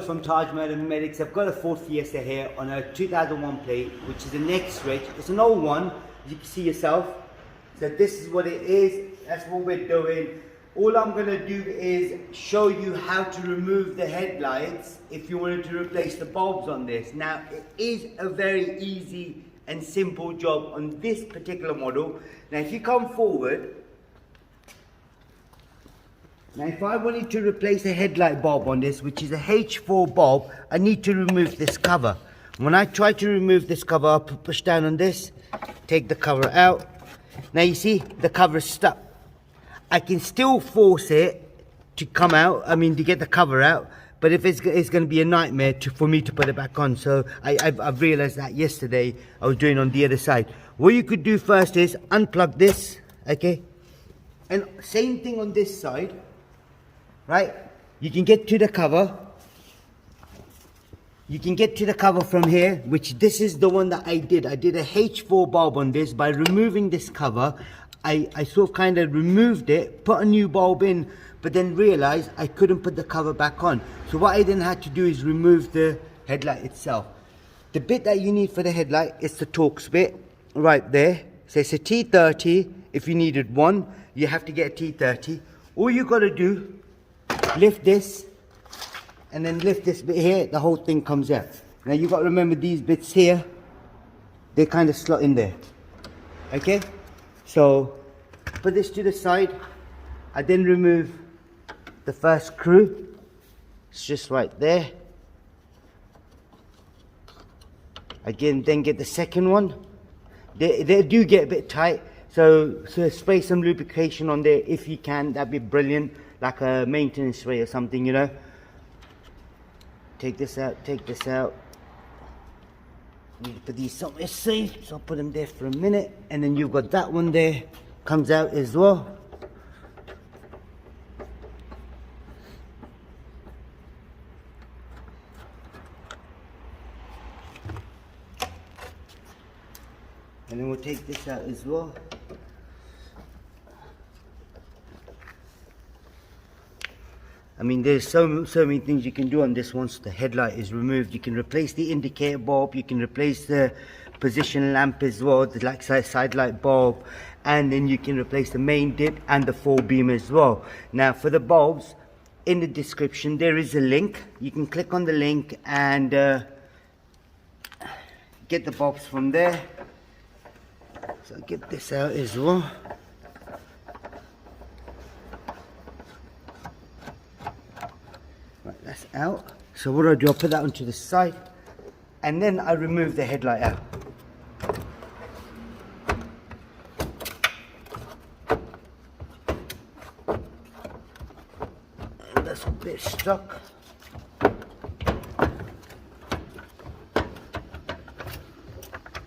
from Tajmotormedics. I've got a Ford Fiesta here on a 2001 plate, which is an X-Reg. It's an old one, as you can see yourself. So this is what it is. That's what we're doing. All I'm going to do is show you how to remove the headlights if you wanted to replace the bulbs on this. Now, it is a very easy and simple job on this particular model. Now, if you come forward, now if I wanted to replace a headlight bulb on this, which is a H4 bulb, I need to remove this cover. When I try to remove this cover, I'll push down on this, take the cover out. Now you see, the cover is stuck. I can still force it to come out, to get the cover out, but if it's going to be a nightmare for me to put it back on. So I've realized that yesterday. I was doing on the other side. What you could do first is unplug this, okay? And same thing on this side, right? You can get to the cover. You can get to the cover from here, which this is the one that I did. I did a H4 bulb on this. By removing this cover, I sort of kind of removed it, put a new bulb in, but then realized I couldn't put the cover back on. So what I then had to do is remove the headlight itself. The bit that you need for the headlight is the Torx bit right there. So it's a T30. If you needed one, you have to get a T30. All you got to do, lift this, and then lift this bit here, the whole thing comes out. Now you got to remember these bits here, they kind of slot in there. Okay? So put this to the side. I then remove the first screw. It's just right there. Again, then get the second one. They do get a bit tight, so spray some lubrication on there if you can. That'd be brilliant, like a maintenance spray or something, you know. Take this out, take this out. Need to put these somewhere safe, so I'll put them there for a minute. And then you've got that one there, comes out as well. And then we'll take this out as well. There's so many things you can do on this once the headlight is removed. You can replace the indicator bulb, you can replace the position lamp as well, the side light bulb, and then you can replace the main dip and the 4-beam as well. Now for the bulbs, in the description there is a link. You can click on the link and get the bulbs from there. So I'll get this out as well. Right, that's out. So what I do, I'll put that onto the side, and then I remove the headlight out. And that's a bit stuck.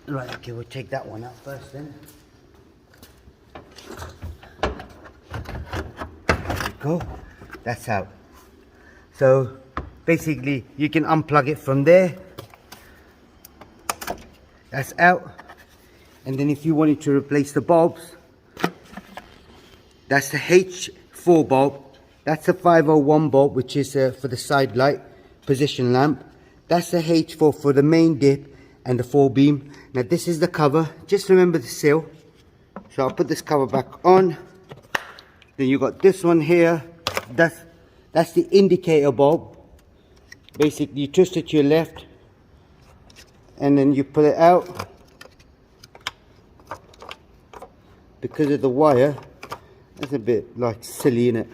Right, okay, we'll take that one out first then. There we go. That's out. So basically you can unplug it from there. That's out. And then if you wanted to replace the bulbs, that's the H4 bulb. That's a 501 bulb, which is for the side light position lamp. That's the H4 for the main dip and the 4-beam. Now this is the cover. Just remember the seal. So I'll put this cover back on. Then you got this one here. That's the indicator bulb. Basically you twist it to your left and then you pull it out. Because of the wire, that's a bit like silly, isn't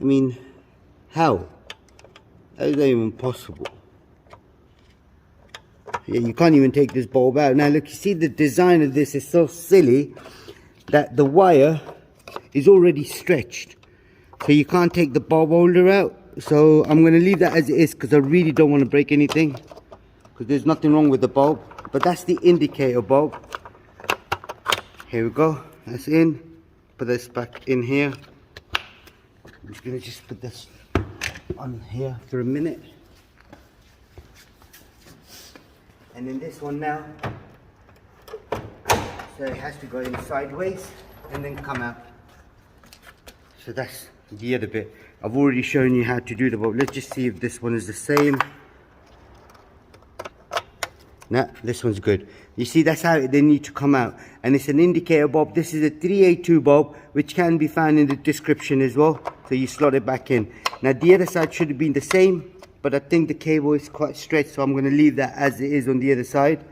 it? How? That is not even possible. Yeah, you can't even take this bulb out. Now look, you see the design of this is so silly that the wire is already stretched. So you can't take the bulb holder out. So I'm going to leave that as it is because I really don't want to break anything. Because there's nothing wrong with the bulb. But that's the indicator bulb. Here we go. That's in. Put this back in here. I'm just going to put this on here for a minute. And then this one now, so it has to go in sideways and then come out. So that's the other bit. I've already shown you how to do the bulb. Let's just see if this one is the same. No, this one's good. You see, that's how they need to come out. And it's an indicator bulb. This is a 3A2 bulb, which can be found in the description as well. So you slot it back in. Now the other side should have been the same, but I think the cable is quite stretched, so I'm going to leave that as it is on the other side.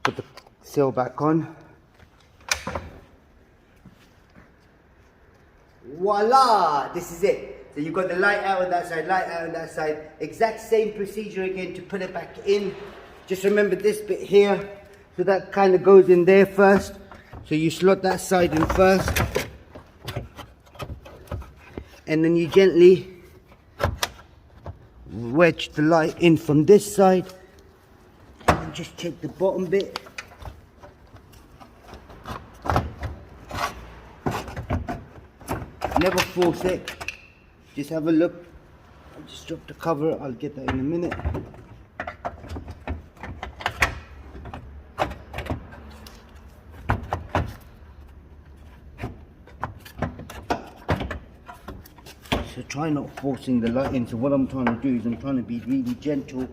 Put the cell back on. Voila! This is it. So you've got the light out on that side, light out on that side. Exact same procedure again to put it back in. Just remember this bit here. So that kind of goes in there first. So you slot that side in first. And then you gently wedge the light in from this side. And then just take the bottom bit. Never force it. Just have a look. I'll just drop the cover. I'll get that in a minute. So try not forcing the light in. So what I'm trying to do is I'm trying to be really gentle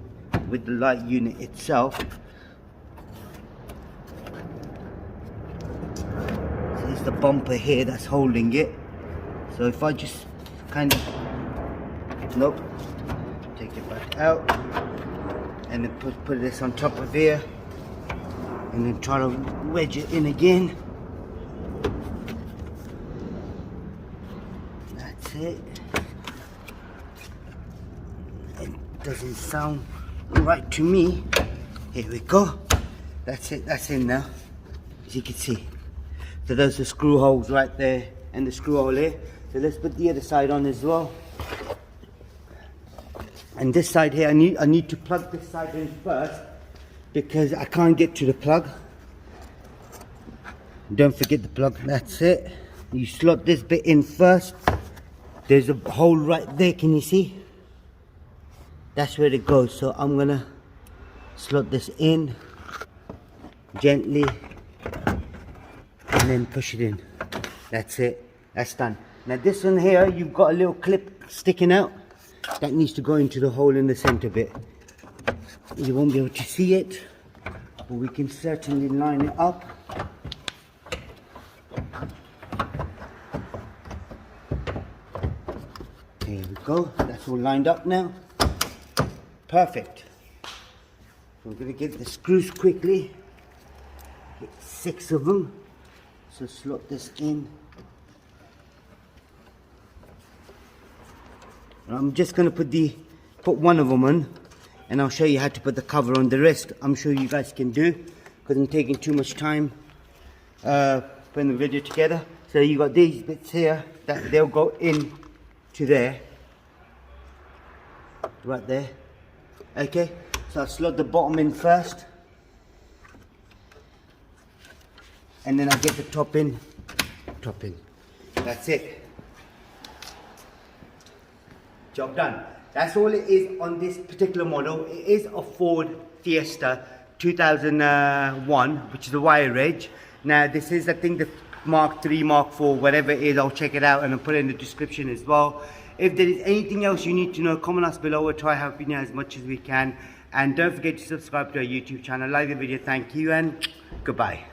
with the light unit itself. So it's the bumper here that's holding it. So if I just kind of, nope, take it back out and then put this on top of here and then try to wedge it in again. That's it. It doesn't sound right to me. Here we go. That's it, that's in now, as you can see. So those are screw holes right there and the screw hole here. So let's put the other side on as well. And this side here, I need to plug this side in first because I can't get to the plug. Don't forget the plug, that's it. You slot this bit in first. There's a hole right there, can you see? That's where it goes. So I'm gonna slot this in gently and then push it in. That's it, that's done. Now this one here, you've got a little clip sticking out. That needs to go into the hole in the center bit. You won't be able to see it, but we can certainly line it up. There we go, that's all lined up now. Perfect. So we're going to get the screws quickly. Get 6 of them. So slot this in. I'm just going to put one of them on, and I'll show you how to put the cover on. The rest I'm sure you guys can do because I'm taking too much time putting the video together. So you got these bits here that they'll go in to there, right there. Okay, so I'll slot the bottom in first, and then I get the top in. That's it. Job done. That's all it is on this particular model. It is a Ford Fiesta 2001, which is a wire edge. Now this is, I think, the Mark III, Mark IV, whatever it is. I'll check it out and I'll put it in the description as well. If there is anything else you need to know, comment us below. We'll try helping you as much as we can. And don't forget to subscribe to our YouTube channel. Like the video. Thank you and goodbye.